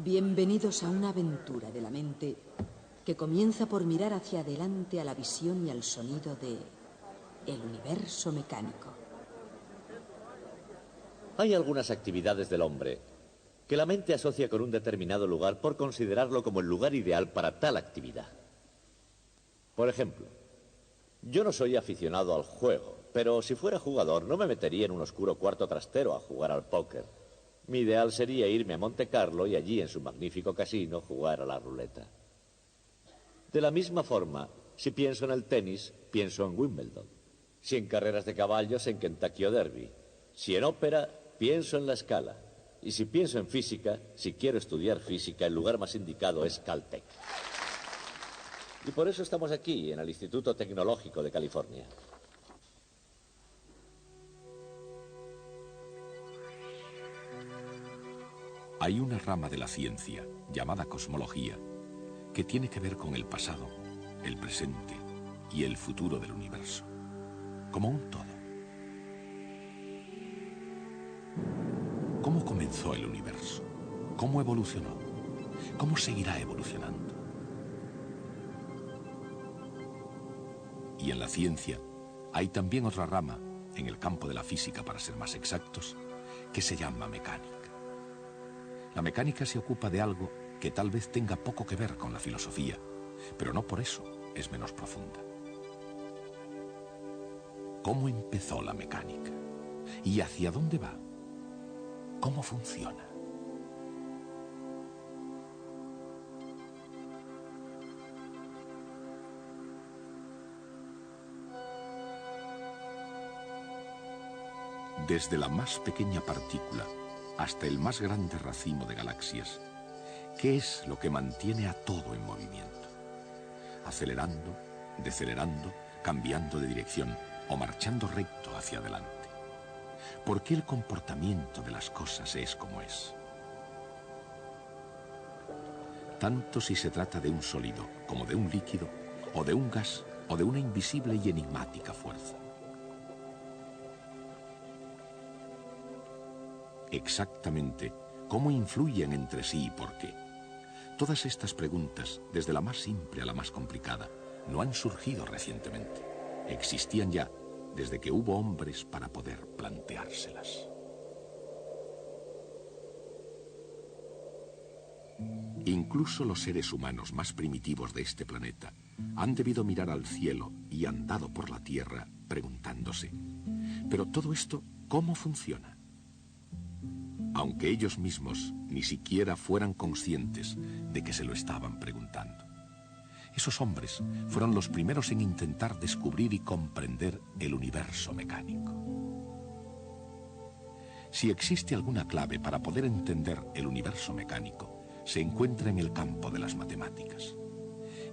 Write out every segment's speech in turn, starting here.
Bienvenidos a una aventura de la mente que comienza por mirar hacia adelante a la visión y al sonido de el universo mecánico. Hay algunas actividades del hombre que la mente asocia con un determinado lugar por considerarlo como el lugar ideal para tal actividad. Por ejemplo, yo no soy aficionado al juego, pero si fuera jugador no me metería en un oscuro cuarto trastero a jugar al póker. Mi ideal sería irme a Monte Carlo y allí en su magnífico casino jugar a la ruleta. De la misma forma, si pienso en el tenis, pienso en Wimbledon. Si en carreras de caballos, en Kentucky o Derby. Si en ópera, pienso en La Scala. Y si pienso en física, si quiero estudiar física, el lugar más indicado es Caltech. Y por eso estamos aquí, en el Instituto Tecnológico de California. Hay una rama de la ciencia, llamada cosmología, que tiene que ver con el pasado, el presente y el futuro del universo, como un todo. ¿Cómo comenzó el universo? ¿Cómo evolucionó? ¿Cómo seguirá evolucionando? Y en la ciencia hay también otra rama, en el campo de la física para ser más exactos, que se llama mecánica. La mecánica se ocupa de algo que tal vez tenga poco que ver con la filosofía, pero no por eso es menos profunda. ¿Cómo empezó la mecánica? ¿Y hacia dónde va? ¿Cómo funciona? Desde la más pequeña partícula hasta el más grande racimo de galaxias, ¿qué es lo que mantiene a todo en movimiento? Acelerando, decelerando, cambiando de dirección o marchando recto hacia adelante. ¿Por qué el comportamiento de las cosas es como es? Tanto si se trata de un sólido como de un líquido, o de un gas, o de una invisible y enigmática fuerza. Exactamente, ¿cómo influyen entre sí y por qué? Todas estas preguntas, desde la más simple a la más complicada, no han surgido recientemente. Existían ya desde que hubo hombres para poder planteárselas. Incluso los seres humanos más primitivos de este planeta han debido mirar al cielo y andado por la tierra preguntándose, ¿pero todo esto cómo funciona? Aunque ellos mismos ni siquiera fueran conscientes de que se lo estaban preguntando. Esos hombres fueron los primeros en intentar descubrir y comprender el universo mecánico. Si existe alguna clave para poder entender el universo mecánico, se encuentra en el campo de las matemáticas.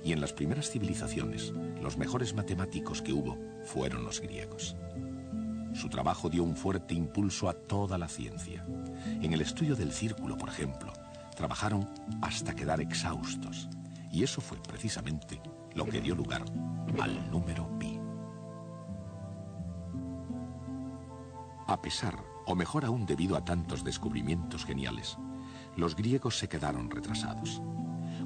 Y en las primeras civilizaciones, los mejores matemáticos que hubo fueron los griegos. Su trabajo dio un fuerte impulso a toda la ciencia. En el estudio del círculo, por ejemplo, trabajaron hasta quedar exhaustos. Y eso fue precisamente lo que dio lugar al número pi. A pesar, o mejor aún debido a tantos descubrimientos geniales, los griegos se quedaron retrasados.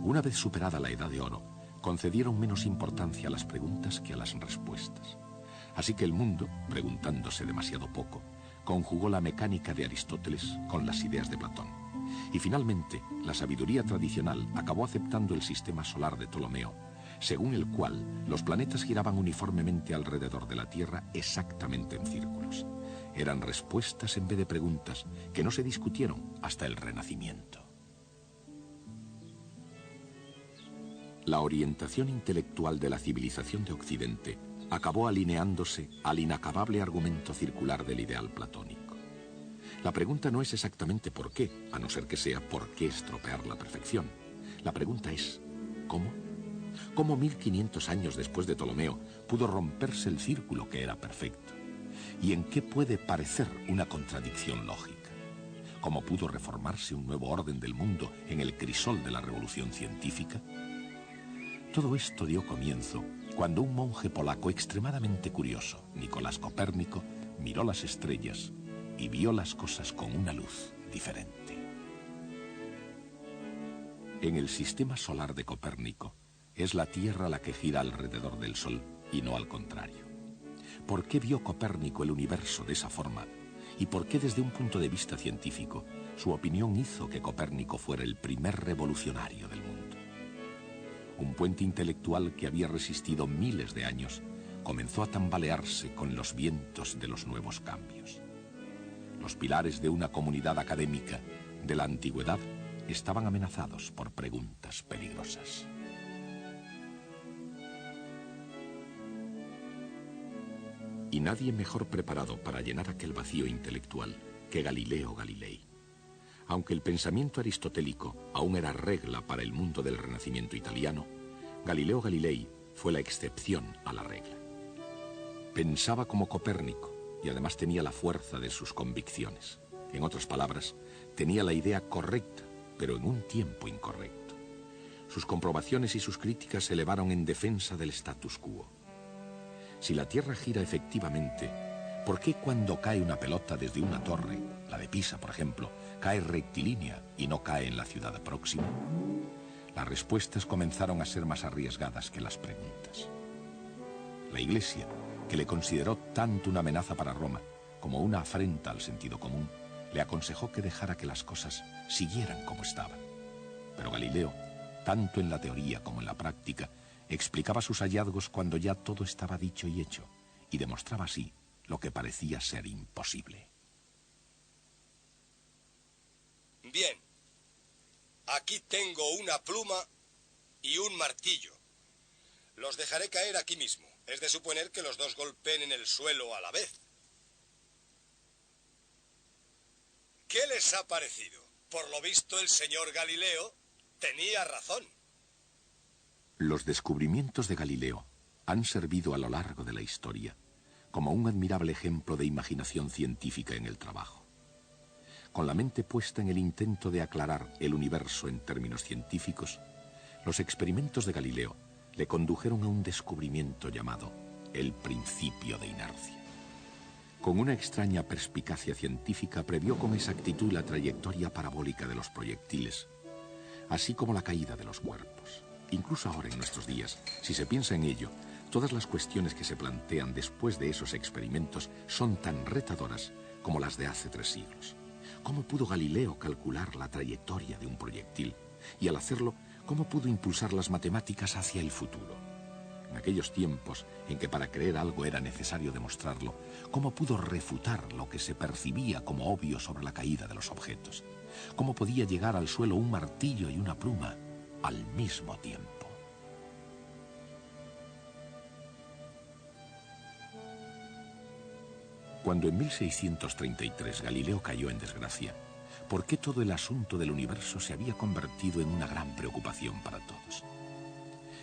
Una vez superada la Edad de Oro, concedieron menos importancia a las preguntas que a las respuestas. Así que el mundo, preguntándose demasiado poco, conjugó la mecánica de Aristóteles con las ideas de Platón. Y finalmente, la sabiduría tradicional acabó aceptando el sistema solar de Ptolomeo, según el cual los planetas giraban uniformemente alrededor de la Tierra exactamente en círculos. Eran respuestas en vez de preguntas que no se discutieron hasta el Renacimiento. La orientación intelectual de la civilización de Occidente acabó alineándose al inacabable argumento circular del ideal platónico. La pregunta no es exactamente por qué, a no ser que sea por qué estropear la perfección. La pregunta es, ¿cómo? ¿Cómo 1500 años después de Ptolomeo pudo romperse el círculo que era perfecto? ¿Y en qué puede parecer una contradicción lógica? ¿Cómo pudo reformarse un nuevo orden del mundo en el crisol de la revolución científica? Todo esto dio comienzo cuando un monje polaco extremadamente curioso, Nicolás Copérnico, miró las estrellas y vio las cosas con una luz diferente. En el sistema solar de Copérnico, es la Tierra la que gira alrededor del Sol y no al contrario. ¿Por qué vio Copérnico el universo de esa forma? ¿Y por qué desde un punto de vista científico su opinión hizo que Copérnico fuera el primer revolucionario del mundo? Un puente intelectual que había resistido miles de años comenzó a tambalearse con los vientos de los nuevos cambios. Los pilares de una comunidad académica de la antigüedad estaban amenazados por preguntas peligrosas. Y nadie mejor preparado para llenar aquel vacío intelectual que Galileo Galilei. Aunque el pensamiento aristotélico aún era regla para el mundo del Renacimiento italiano, Galileo Galilei fue la excepción a la regla. Pensaba como Copérnico y además tenía la fuerza de sus convicciones. En otras palabras, tenía la idea correcta, pero en un tiempo incorrecto. Sus comprobaciones y sus críticas se elevaron en defensa del status quo. Si la Tierra gira efectivamente, ¿por qué cuando cae una pelota desde una torre, la de Pisa, por ejemplo, cae rectilínea y no cae en la ciudad próxima? Las respuestas comenzaron a ser más arriesgadas que las preguntas. La Iglesia, que le consideró tanto una amenaza para Roma como una afrenta al sentido común, le aconsejó que dejara que las cosas siguieran como estaban. Pero Galileo, tanto en la teoría como en la práctica, explicaba sus hallazgos cuando ya todo estaba dicho y hecho, y demostraba así lo que parecía ser imposible. Bien, aquí tengo una pluma y un martillo. Los dejaré caer aquí mismo. Es de suponer que los dos golpeen en el suelo a la vez. ¿Qué les ha parecido? Por lo visto, el señor Galileo tenía razón. Los descubrimientos de Galileo han servido a lo largo de la historia como un admirable ejemplo de imaginación científica en el trabajo. Con la mente puesta en el intento de aclarar el universo en términos científicos, los experimentos de Galileo le condujeron a un descubrimiento llamado el principio de inercia. Con una extraña perspicacia científica previó con exactitud la trayectoria parabólica de los proyectiles, así como la caída de los cuerpos. Incluso ahora en nuestros días, si se piensa en ello, todas las cuestiones que se plantean después de esos experimentos son tan retadoras como las de hace 3 siglos. ¿Cómo pudo Galileo calcular la trayectoria de un proyectil? Y al hacerlo, ¿cómo pudo impulsar las matemáticas hacia el futuro? En aquellos tiempos en que para creer algo era necesario demostrarlo, ¿cómo pudo refutar lo que se percibía como obvio sobre la caída de los objetos? ¿Cómo podía llegar al suelo un martillo y una pluma al mismo tiempo? Cuando en 1633 Galileo cayó en desgracia, ¿por qué todo el asunto del universo se había convertido en una gran preocupación para todos?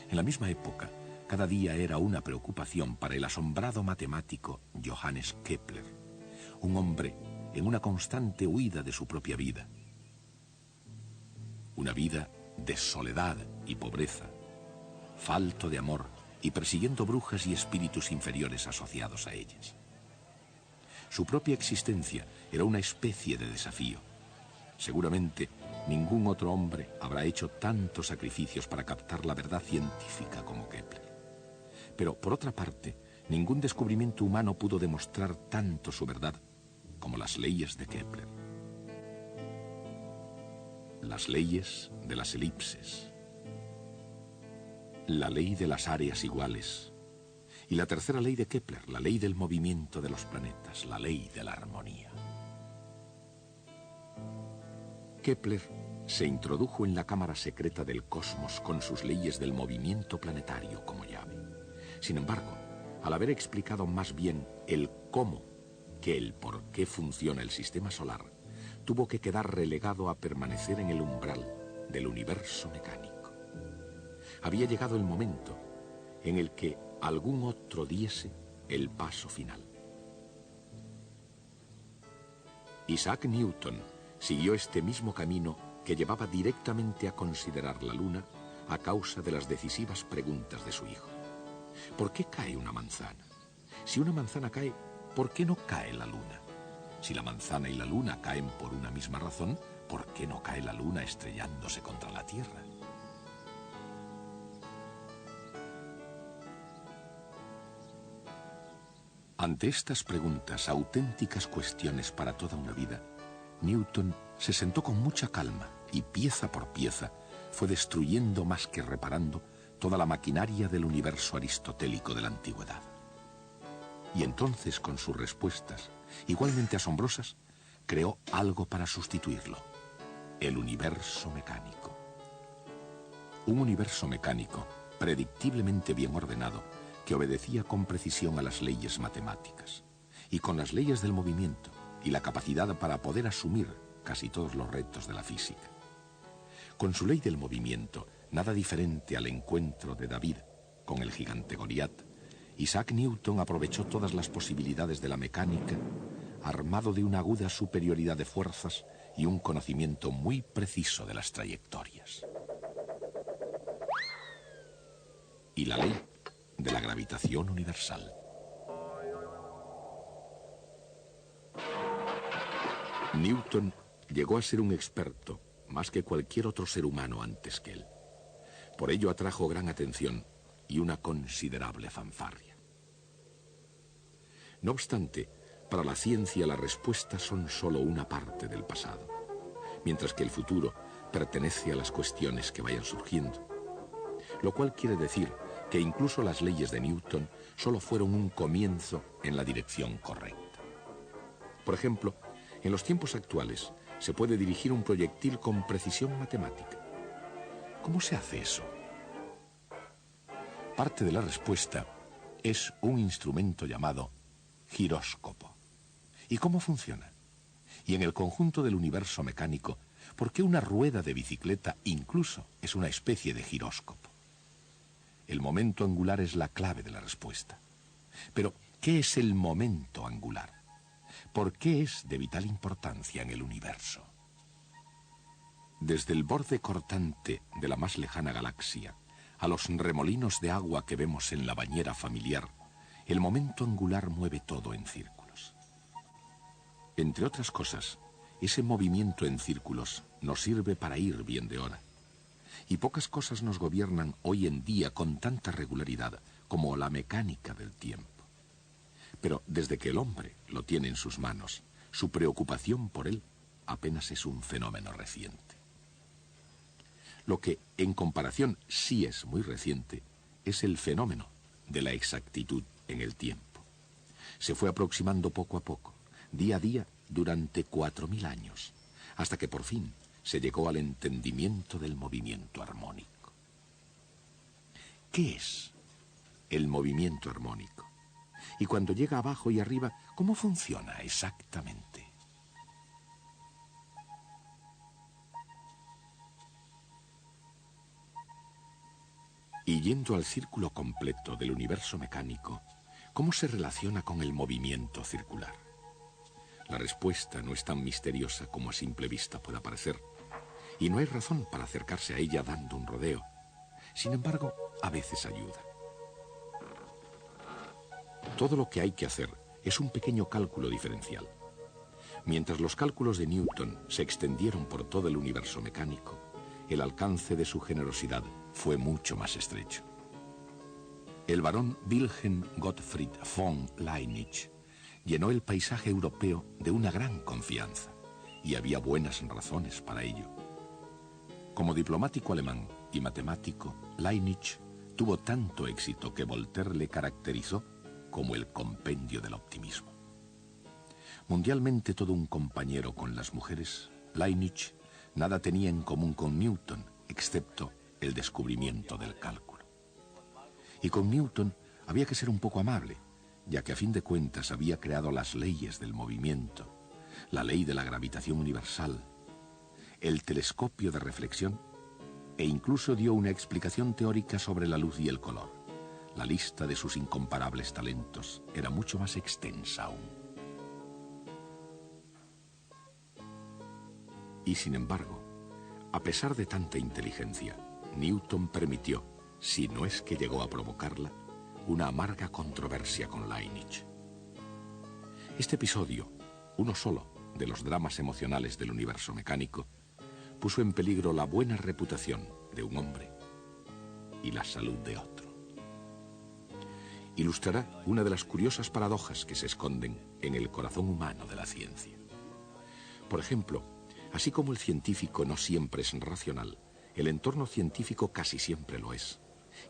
En la misma época, cada día era una preocupación para el asombrado matemático Johannes Kepler, un hombre en una constante huida de su propia vida. Una vida de soledad y pobreza, falto de amor y persiguiendo brujas y espíritus inferiores asociados a ellas. Su propia existencia era una especie de desafío. Seguramente ningún otro hombre habrá hecho tantos sacrificios para captar la verdad científica como Kepler. Pero, por otra parte, ningún descubrimiento humano pudo demostrar tanto su verdad como las leyes de Kepler. Las leyes de las elipses, la ley de las áreas iguales, y la tercera ley de Kepler, la ley del movimiento de los planetas, la ley de la armonía. Kepler se introdujo en la cámara secreta del cosmos con sus leyes del movimiento planetario como llave. Sin embargo, al haber explicado más bien el cómo que el por qué funciona el sistema solar, tuvo que quedar relegado a permanecer en el umbral del universo mecánico. Había llegado el momento en el que algún otro diese el paso final. Isaac Newton siguió este mismo camino que llevaba directamente a considerar la Luna a causa de las decisivas preguntas de su hijo. ¿Por qué cae una manzana? Si una manzana cae, ¿por qué no cae la Luna? Si la manzana y la Luna caen por una misma razón, ¿por qué no cae la luna estrellándose contra la Tierra? Ante estas preguntas, auténticas cuestiones para toda una vida, Newton se sentó con mucha calma y pieza por pieza fue destruyendo más que reparando toda la maquinaria del universo aristotélico de la antigüedad. Y entonces, con sus respuestas, igualmente asombrosas, creó algo para sustituirlo: el universo mecánico. Un universo mecánico, predictiblemente bien ordenado, que obedecía con precisión a las leyes matemáticas, y con las leyes del movimiento y la capacidad para poder asumir casi todos los retos de la física. Con su ley del movimiento, nada diferente al encuentro de David con el gigante Goliat, Isaac Newton aprovechó todas las posibilidades de la mecánica, armado de una aguda superioridad de fuerzas y un conocimiento muy preciso de las trayectorias. Y la ley de la gravitación universal. Newton llegó a ser un experto más que cualquier otro ser humano antes que él. Por ello atrajo gran atención y una considerable fanfarria. No obstante, para la ciencia las respuestas son solo una parte del pasado, mientras que el futuro pertenece a las cuestiones que vayan surgiendo. Lo cual quiere decir que incluso las leyes de Newton solo fueron un comienzo en la dirección correcta. Por ejemplo, en los tiempos actuales se puede dirigir un proyectil con precisión matemática. ¿Cómo se hace eso? Parte de la respuesta es un instrumento llamado giróscopo. ¿Y cómo funciona? Y en el conjunto del universo mecánico, ¿por qué una rueda de bicicleta incluso es una especie de giróscopo? El momento angular es la clave de la respuesta. Pero, ¿qué es el momento angular? ¿Por qué es de vital importancia en el universo? Desde el borde cortante de la más lejana galaxia a los remolinos de agua que vemos en la bañera familiar, el momento angular mueve todo en círculos. Entre otras cosas, ese movimiento en círculos nos sirve para ir bien de hora. Y pocas cosas nos gobiernan hoy en día con tanta regularidad como la mecánica del tiempo. Pero desde que el hombre lo tiene en sus manos, su preocupación por él apenas es un fenómeno reciente. Lo que, en comparación, sí es muy reciente, es el fenómeno de la exactitud en el tiempo. Se fue aproximando poco a poco, día a día, durante 4000 años, hasta que por fin se llegó al entendimiento del movimiento armónico. ¿Qué es el movimiento armónico? Y cuando llega abajo y arriba, ¿cómo funciona exactamente? Y yendo al círculo completo del universo mecánico, ¿cómo se relaciona con el movimiento circular? La respuesta no es tan misteriosa como a simple vista pueda parecer, y no hay razón para acercarse a ella dando un rodeo. Sin embargo, a veces ayuda. Todo lo que hay que hacer es un pequeño cálculo diferencial. Mientras los cálculos de Newton se extendieron por todo el universo mecánico, el alcance de su generosidad fue mucho más estrecho. El barón Wilhelm Gottfried von Leibniz llenó el paisaje europeo de una gran confianza, y había buenas razones para ello. Como diplomático alemán y matemático, Leibniz tuvo tanto éxito que Voltaire le caracterizó como el compendio del optimismo. Mundialmente todo un compañero con las mujeres, Leibniz nada tenía en común con Newton, excepto el descubrimiento del cálculo. Y con Newton había que ser un poco amable, ya que a fin de cuentas había creado las leyes del movimiento, la ley de la gravitación universal, el telescopio de reflexión, e incluso dio una explicación teórica sobre la luz y el color. La lista de sus incomparables talentos era mucho más extensa aún. Y sin embargo, a pesar de tanta inteligencia, Newton permitió, si no es que llegó a provocarla, una amarga controversia con Leibniz. Este episodio, uno solo de los dramas emocionales del universo mecánico, puso en peligro la buena reputación de un hombre y la salud de otro. Ilustrará una de las curiosas paradojas que se esconden en el corazón humano de la ciencia. Por ejemplo, así como el científico no siempre es racional, el entorno científico casi siempre lo es.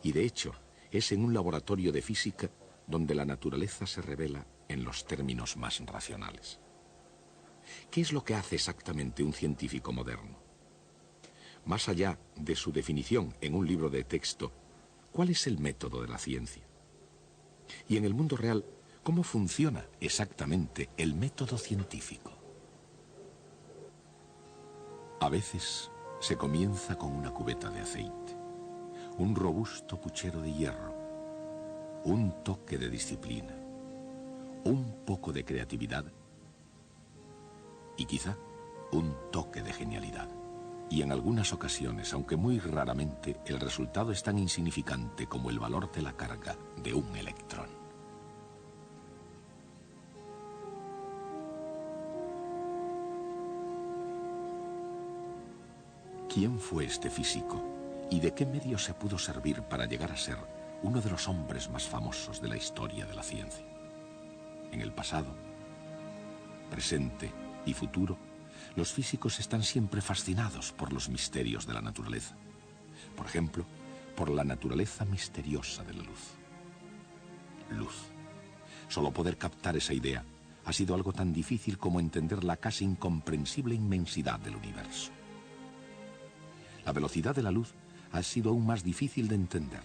Y de hecho, es en un laboratorio de física donde la naturaleza se revela en los términos más racionales. ¿Qué es lo que hace exactamente un científico moderno? Más allá de su definición en un libro de texto, ¿cuál es el método de la ciencia? Y en el mundo real, ¿cómo funciona exactamente el método científico? A veces se comienza con una cubeta de aceite, un robusto puchero de hierro, un toque de disciplina, un poco de creatividad y quizá un toque de genialidad. Y en algunas ocasiones, aunque muy raramente, el resultado es tan insignificante como el valor de la carga de un electrón. ¿Quién fue este físico y de qué medio se pudo servir para llegar a ser uno de los hombres más famosos de la historia de la ciencia? En el pasado, presente y futuro, los físicos están siempre fascinados por los misterios de la naturaleza. Por ejemplo, por la naturaleza misteriosa de la luz. Luz. Solo poder captar esa idea ha sido algo tan difícil como entender la casi incomprensible inmensidad del universo. La velocidad de la luz ha sido aún más difícil de entender.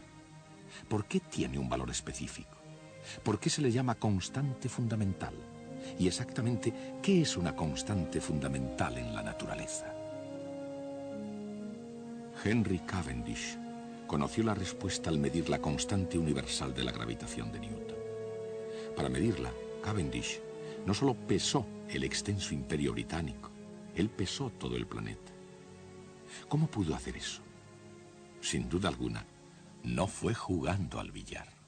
¿Por qué tiene un valor específico? ¿Por qué se le llama constante fundamental? Y exactamente, ¿qué es una constante fundamental en la naturaleza? Henry Cavendish conoció la respuesta al medir la constante universal de la gravitación de Newton. Para medirla, Cavendish no solo pesó el extenso imperio británico, él pesó todo el planeta. ¿Cómo pudo hacer eso? Sin duda alguna, no fue jugando al billar.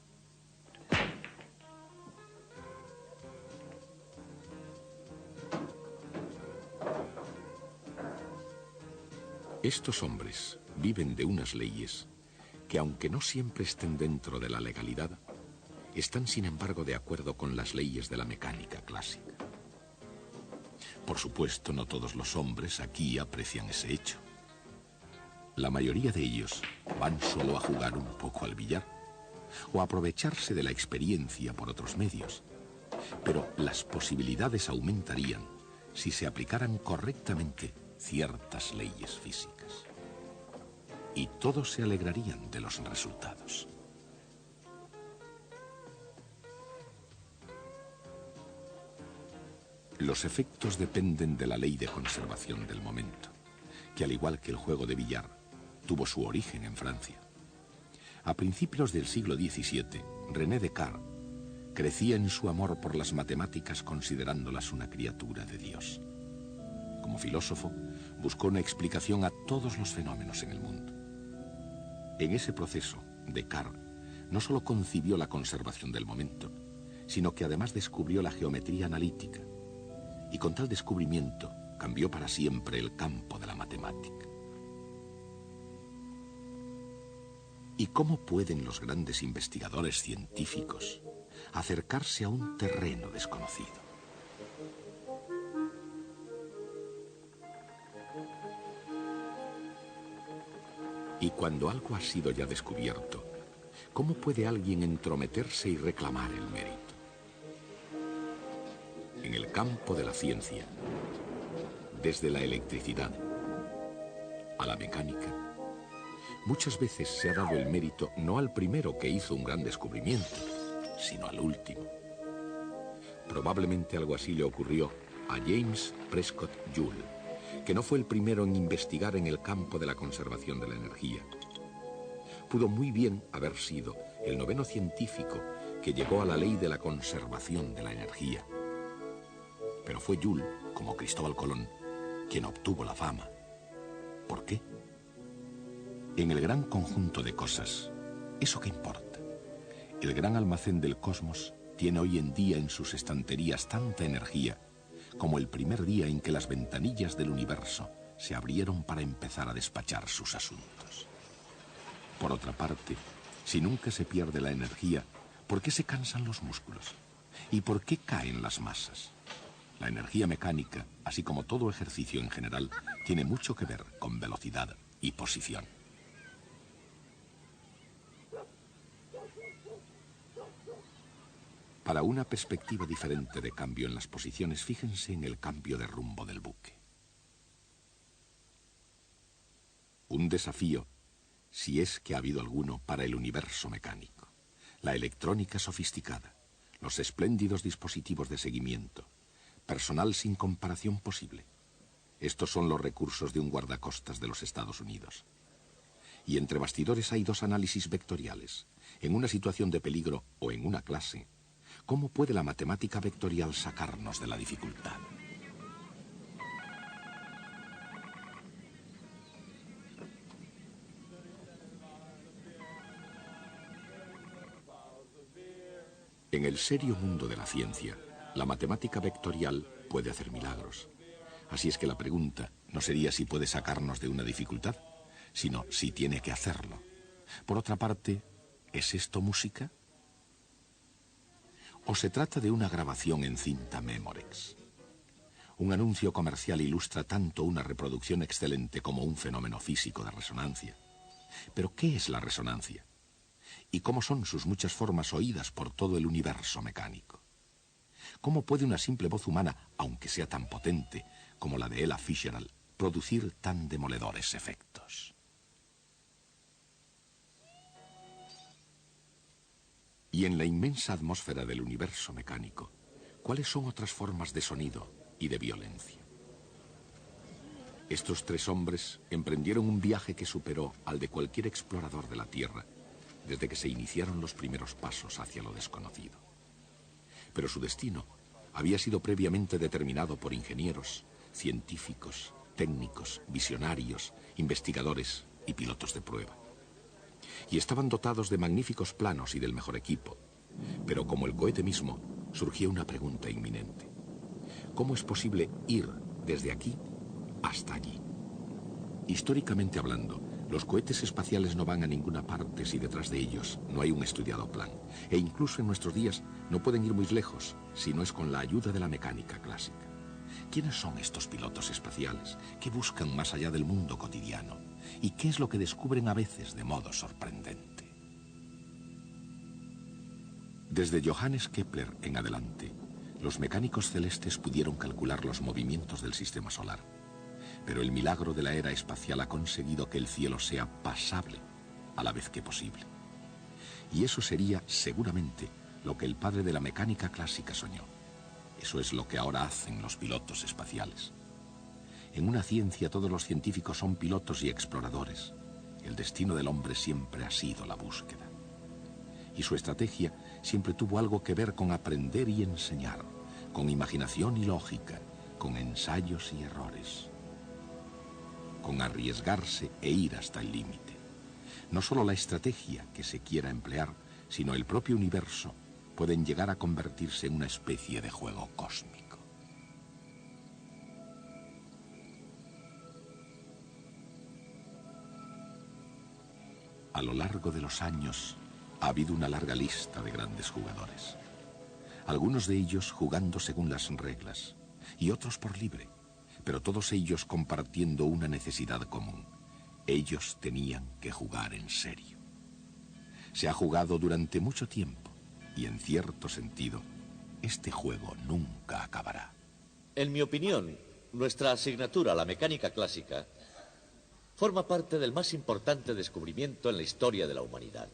Estos hombres viven de unas leyes que, aunque no siempre estén dentro de la legalidad, están sin embargo de acuerdo con las leyes de la mecánica clásica. Por supuesto, no todos los hombres aquí aprecian ese hecho. La mayoría de ellos van solo a jugar un poco al billar o a aprovecharse de la experiencia por otros medios. Pero las posibilidades aumentarían si se aplicaran correctamente ciertas leyes físicas. Y todos se alegrarían de los resultados. Los efectos dependen de la ley de conservación del momento, que al igual que el juego de billar, tuvo su origen en Francia. A principios del siglo XVII, René Descartes crecía en su amor por las matemáticas considerándolas una criatura de Dios. Como filósofo, buscó una explicación a todos los fenómenos en el mundo. En ese proceso, Descartes no solo concibió la conservación del momento, sino que además descubrió la geometría analítica, y con tal descubrimiento cambió para siempre el campo de la matemática. ¿Y cómo pueden los grandes investigadores científicos acercarse a un terreno desconocido? Y cuando algo ha sido ya descubierto, ¿cómo puede alguien entrometerse y reclamar el mérito? En el campo de la ciencia, desde la electricidad a la mecánica, muchas veces se ha dado el mérito no al primero que hizo un gran descubrimiento, sino al último. Probablemente algo así le ocurrió a James Prescott Joule, que no fue el primero en investigar en el campo de la conservación de la energía. Pudo muy bien haber sido el noveno científico que llegó a la ley de la conservación de la energía. Pero fue Joule, como Cristóbal Colón, quien obtuvo la fama. ¿Por qué? En el gran conjunto de cosas, ¿eso qué importa? El gran almacén del cosmos tiene hoy en día en sus estanterías tanta energía como el primer día en que las ventanillas del universo se abrieron para empezar a despachar sus asuntos. Por otra parte, si nunca se pierde la energía, ¿por qué se cansan los músculos? ¿Y por qué caen las masas? La energía mecánica, así como todo ejercicio en general, tiene mucho que ver con velocidad y posición. Para una perspectiva diferente de cambio en las posiciones, fíjense en el cambio de rumbo del buque. Un desafío, si es que ha habido alguno, para el universo mecánico. La electrónica sofisticada, los espléndidos dispositivos de seguimiento, personal sin comparación posible. Estos son los recursos de un guardacostas de los Estados Unidos. Y entre bastidores hay dos análisis vectoriales. En una situación de peligro o en una clase, ¿cómo puede la matemática vectorial sacarnos de la dificultad? En el serio mundo de la ciencia, la matemática vectorial puede hacer milagros. Así es que la pregunta no sería si puede sacarnos de una dificultad, sino si tiene que hacerlo. Por otra parte, ¿es esto música? ¿O se trata de una grabación en cinta Memorex? Un anuncio comercial ilustra tanto una reproducción excelente como un fenómeno físico de resonancia. ¿Pero qué es la resonancia? ¿Y cómo son sus muchas formas oídas por todo el universo mecánico? ¿Cómo puede una simple voz humana, aunque sea tan potente como la de Ella Fitzgerald, producir tan demoledores efectos? Y en la inmensa atmósfera del universo mecánico, ¿cuáles son otras formas de sonido y de violencia? Estos tres hombres emprendieron un viaje que superó al de cualquier explorador de la Tierra desde que se iniciaron los primeros pasos hacia lo desconocido. Pero su destino había sido previamente determinado por ingenieros, científicos, técnicos, visionarios, investigadores y pilotos de prueba. Y estaban dotados de magníficos planos y del mejor equipo. Pero como el cohete mismo, surgió una pregunta inminente. ¿Cómo es posible ir desde aquí hasta allí? Históricamente hablando, los cohetes espaciales no van a ninguna parte si detrás de ellos no hay un estudiado plan. E incluso en nuestros días no pueden ir muy lejos si no es con la ayuda de la mecánica clásica. ¿Quiénes son estos pilotos espaciales? ¿Qué buscan más allá del mundo cotidiano? ¿Y qué es lo que descubren a veces de modo sorprendente? Desde Johannes Kepler en adelante, los mecánicos celestes pudieron calcular los movimientos del sistema solar. Pero el milagro de la era espacial ha conseguido que el cielo sea pasable a la vez que posible. Y eso sería, seguramente, lo que el padre de la mecánica clásica soñó. Eso es lo que ahora hacen los pilotos espaciales. En una ciencia todos los científicos son pilotos y exploradores. El destino del hombre siempre ha sido la búsqueda. Y su estrategia siempre tuvo algo que ver con aprender y enseñar, con imaginación y lógica, con ensayos y errores, con arriesgarse e ir hasta el límite. No solo la estrategia que se quiera emplear, sino el propio universo pueden llegar a convertirse en una especie de juego cósmico. A lo largo de los años ha habido una larga lista de grandes jugadores. Algunos de ellos jugando según las reglas y otros por libre, pero todos ellos compartiendo una necesidad común. Ellos tenían que jugar en serio. Se ha jugado durante mucho tiempo y, en cierto sentido, este juego nunca acabará. En mi opinión, nuestra asignatura, la mecánica clásica, forma parte del más importante descubrimiento en la historia de la humanidad.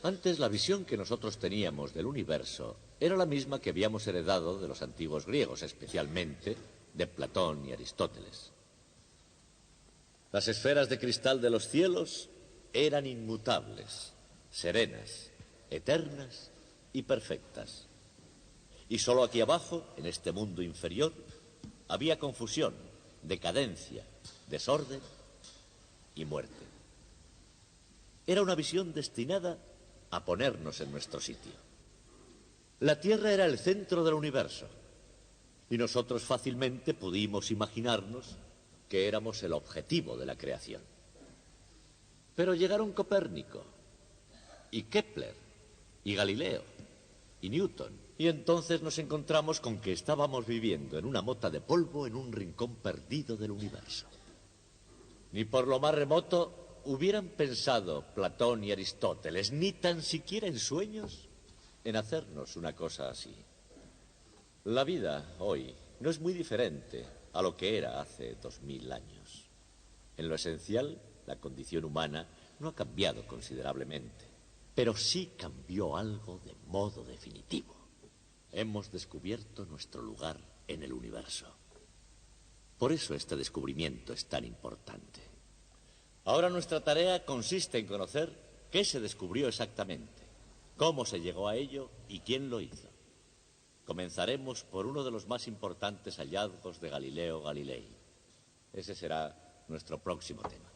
Antes, la visión que nosotros teníamos del universo era la misma que habíamos heredado de los antiguos griegos, especialmente de Platón y Aristóteles. Las esferas de cristal de los cielos eran inmutables, serenas, eternas y perfectas. Y solo aquí abajo, en este mundo inferior, había confusión, decadencia, desorden y muerte. Era una visión destinada a ponernos en nuestro sitio. La Tierra era el centro del universo y nosotros fácilmente pudimos imaginarnos que éramos el objetivo de la creación. Pero llegaron Copérnico, y Kepler, y Galileo, y Newton, y entonces nos encontramos con que estábamos viviendo en una mota de polvo en un rincón perdido del universo. Ni por lo más remoto hubieran pensado Platón y Aristóteles, ni tan siquiera en sueños, en hacernos una cosa así. La vida hoy no es muy diferente a lo que era hace 2000 años. En lo esencial, la condición humana no ha cambiado considerablemente, pero sí cambió algo de modo definitivo. Hemos descubierto nuestro lugar en el universo. Por eso este descubrimiento es tan importante. Ahora nuestra tarea consiste en conocer qué se descubrió exactamente, cómo se llegó a ello y quién lo hizo. Comenzaremos por uno de los más importantes hallazgos de Galileo Galilei. Ese será nuestro próximo tema.